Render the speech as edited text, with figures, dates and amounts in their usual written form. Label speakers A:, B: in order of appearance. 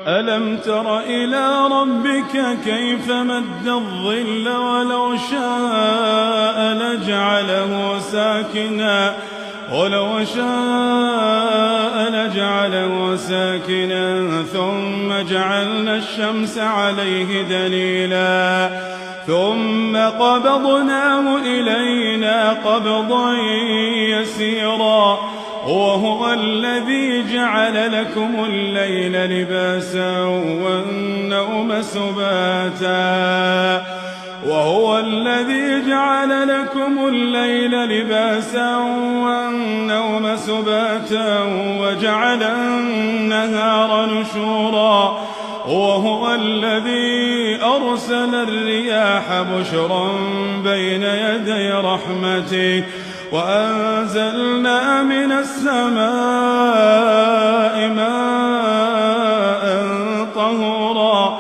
A: ألم تر إلى ربك كيف مد الظل ولو شاء لجعله ساكنا ثم جعلنا الشمس عليه دليلا ثم قبضناه إلينا قبضا يسيرا وهو الذي جعل لكم الليل لباسا والنوم سباتا وجعل النهار نشورا وهو الذي أرسل الرياح بشرا بين يدي رحمته وأنزلنا من السماء ماء طهورا